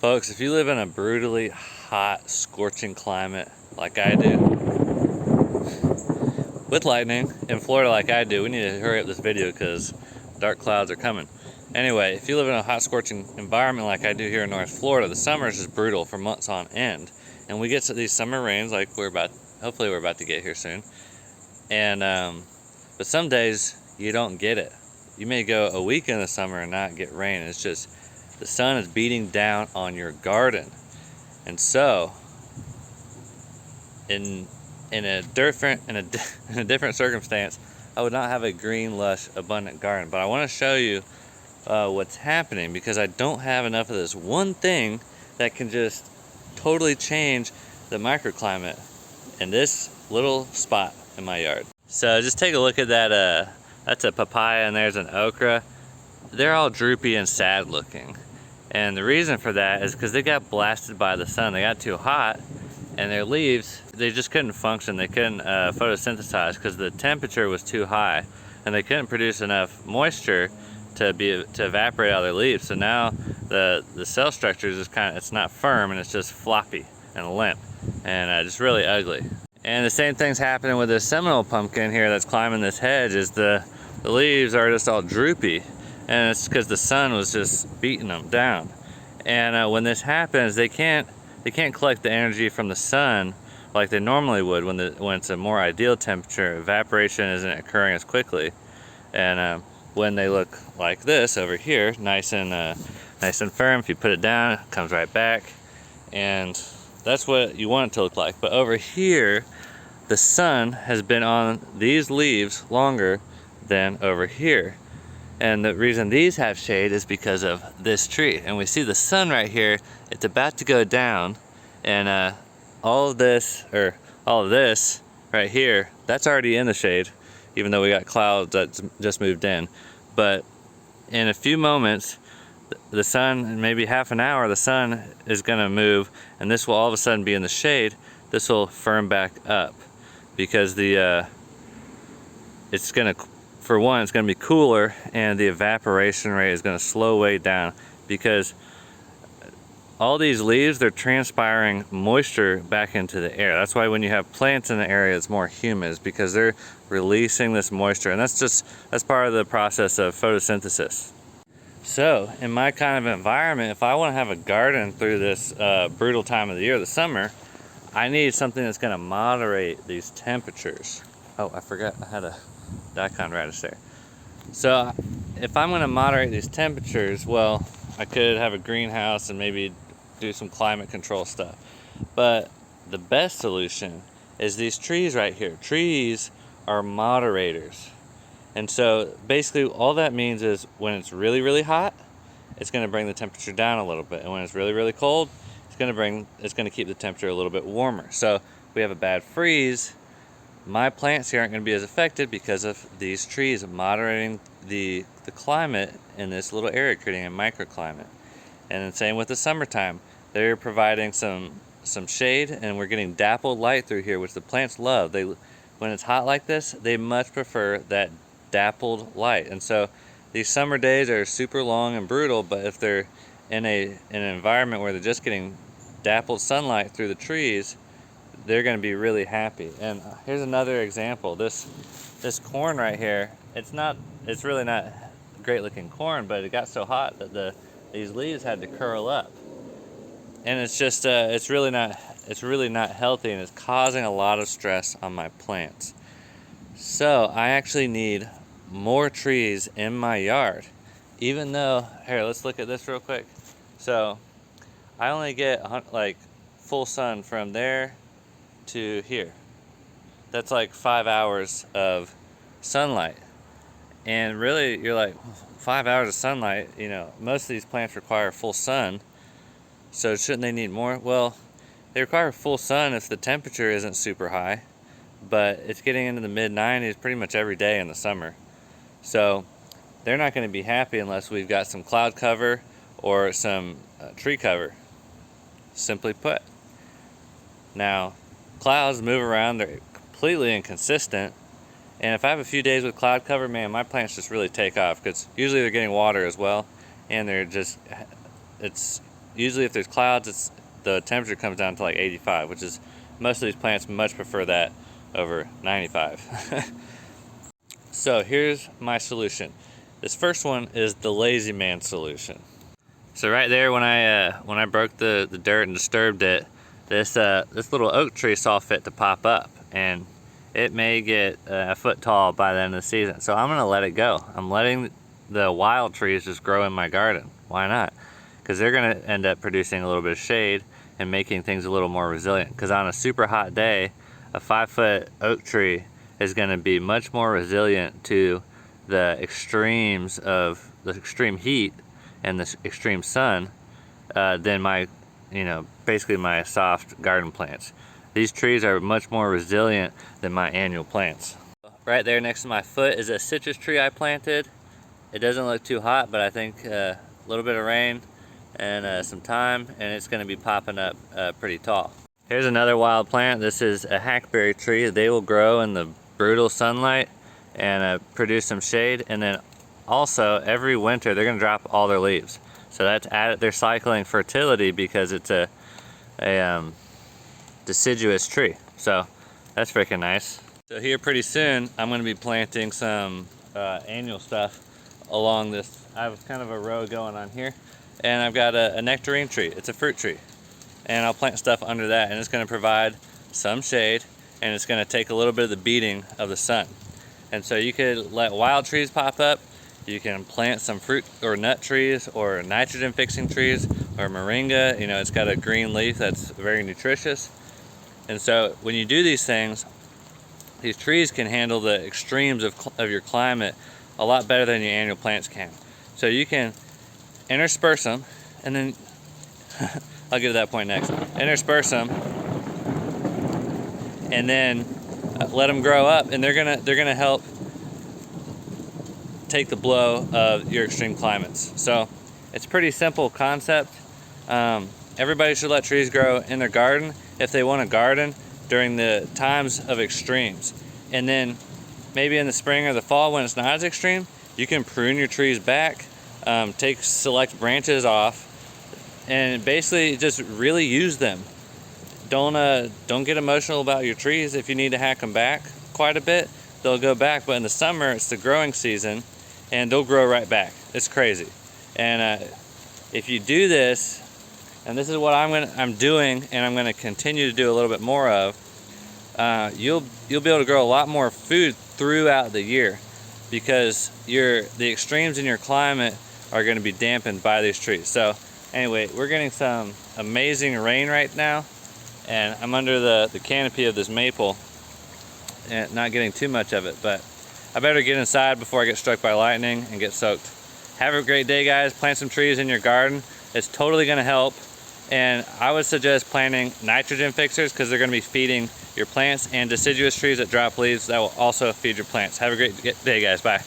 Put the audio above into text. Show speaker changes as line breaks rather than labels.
Folks, if you live in a brutally hot, scorching climate like I do, with lightning in Florida like I do, we need to hurry up this video because dark clouds are coming. Anyway, if you live in a hot, scorching environment like I do here in North Florida, the summer is just brutal for months on end. And we get to these summer rains like hopefully we're about to get here soon. And, but some days you don't get it. You may go a week in the summer and not get rain. It's just, the sun is beating down on your garden. And so, in a different circumstance, I would not have a green, lush, abundant garden. But I want to show you what's happening, because I don't have enough of this one thing that can just totally change the microclimate in this little spot in my yard. So just take a look at that. That's a papaya and there's an okra. They're all droopy and sad looking. And the reason for that is because they got blasted by the sun. They got too hot, and their leaves, they just couldn't function. They couldn't photosynthesize because the temperature was too high, and they couldn't produce enough moisture to evaporate out of their leaves. So now the cell structure is just it's not firm, and it's just floppy and limp, and just really ugly. And the same thing's happening with this Seminole pumpkin here that's climbing this hedge. Is the leaves are just all droopy, and it's because the sun was just beating them down. And when this happens, they can't collect the energy from the sun like they normally would when it's a more ideal temperature. Evaporation isn't occurring as quickly, and when they look like this over here, nice and firm, if you put it down, it comes right back, and that's what you want it to look like. But over here, the sun has been on these leaves longer than over here. And the reason these have shade is because of this tree. And we see the sun right here, it's about to go down, and all of this right here, that's already in the shade, even though we got clouds that just moved in. But in a few moments, the sun, in maybe half an hour, the sun is gonna move, and this will all of a sudden be in the shade. This will firm back up, because it's gonna, for one, it's going to be cooler, and the evaporation rate is going to slow way down, because all these leaves, they're transpiring moisture back into the air. That's why when you have plants in the area, it's more humid, because they're releasing this moisture, and that's part of the process of photosynthesis. So in my kind of environment, if I want to have a garden through this brutal time of the year, the summer, I need something that's going to moderate these temperatures. Oh, I forgot I had a daikon radish there. So if I'm going to moderate these temperatures, well, I could have a greenhouse and maybe do some climate control stuff. But the best solution is these trees right here. Trees are moderators. And so basically all that means is when it's really, really hot, it's going to bring the temperature down a little bit. And when it's really, really cold, it's going to keep the temperature a little bit warmer. So if we have a bad freeze, my plants here aren't going to be as affected because of these trees moderating the climate in this little area, creating a microclimate. And the same with the summertime. They're providing some shade, and we're getting dappled light through here, which the plants love. When it's hot like this, they much prefer that dappled light. And so these summer days are super long and brutal, but if they're in an environment where they're just getting dappled sunlight through the trees, they're going to be really happy. And here's another example. This corn right here, it's really not great looking corn, but it got so hot that these leaves had to curl up, and it's just it's really not healthy, and it's causing a lot of stress on my plants. So I actually need more trees in my yard, even though, here, let's look at this real quick. So I only get like full sun from there to here. That's like 5 hours of sunlight. And really, you're like, 5 hours of sunlight, most of these plants require full sun, so shouldn't they need more? Well, they require full sun if the temperature isn't super high, but it's getting into the mid-90s pretty much every day in the summer. So they're not going to be happy unless we've got some cloud cover or some tree cover, simply put. Now, clouds move around, they're completely inconsistent, and if I have a few days with cloud cover, man, my plants just really take off, because usually they're getting water as well, and it's usually if there's clouds, the temperature comes down to like 85, which is, most of these plants much prefer that over 95. So here's my solution. This first one is the lazy man solution. So right there, when I broke the dirt and disturbed it, this little oak tree saw fit to pop up, and it may get a foot tall by the end of the season. So I'm gonna let it go. I'm letting the wild trees just grow in my garden. Why not? Because they're gonna end up producing a little bit of shade and making things a little more resilient. Because on a super hot day, a 5-foot oak tree is gonna be much more resilient to the extremes of the extreme heat and the extreme sun than my, basically my soft garden plants. These trees are much more resilient than my annual plants. Right there next to my foot is a citrus tree I planted. It doesn't look too hot, but I think a little bit of rain and some time, and it's gonna be popping up pretty tall. Here's another wild plant. This is a hackberry tree. They will grow in the brutal sunlight and produce some shade, and then also every winter they're gonna drop all their leaves. So that's added, they're cycling fertility because it's a deciduous tree. So that's freaking nice. So here pretty soon I'm going to be planting some annual stuff along this. I have kind of a row going on here, and I've got a nectarine tree. It's a fruit tree, and I'll plant stuff under that, and it's going to provide some shade, and it's going to take a little bit of the beating of the sun. And so you could let wild trees pop up. You can plant some fruit or nut trees or nitrogen fixing trees or moringa. It's got a green leaf that's very nutritious. And so when you do these things, these trees can handle the extremes of your climate a lot better than your annual plants can. So you can intersperse them, and then I'll get to that point next. Intersperse them, and then let them grow up, and they're gonna help take the blow of your extreme climates. So it's a pretty simple concept. Everybody should let trees grow in their garden if they want to garden during the times of extremes. And then maybe in the spring or the fall when it's not as extreme, you can prune your trees back, take select branches off, and basically just really use them. Don't get emotional about your trees. If you need to hack them back quite a bit, they'll go back. But in the summer, it's the growing season, and they'll grow right back. It's crazy. And if you do this, and this is what I'm doing, and I'm gonna continue to do a little bit more of, you'll be able to grow a lot more food throughout the year, because the extremes in your climate are going to be dampened by these trees. So anyway, we're getting some amazing rain right now, and I'm under the canopy of this maple and not getting too much of it, but I better get inside before I get struck by lightning and get soaked. Have a great day, guys. Plant some trees in your garden. It's totally going to help. And I would suggest planting nitrogen fixers, because they're going to be feeding your plants, and deciduous trees that drop leaves that will also feed your plants. Have a great day, guys. Bye.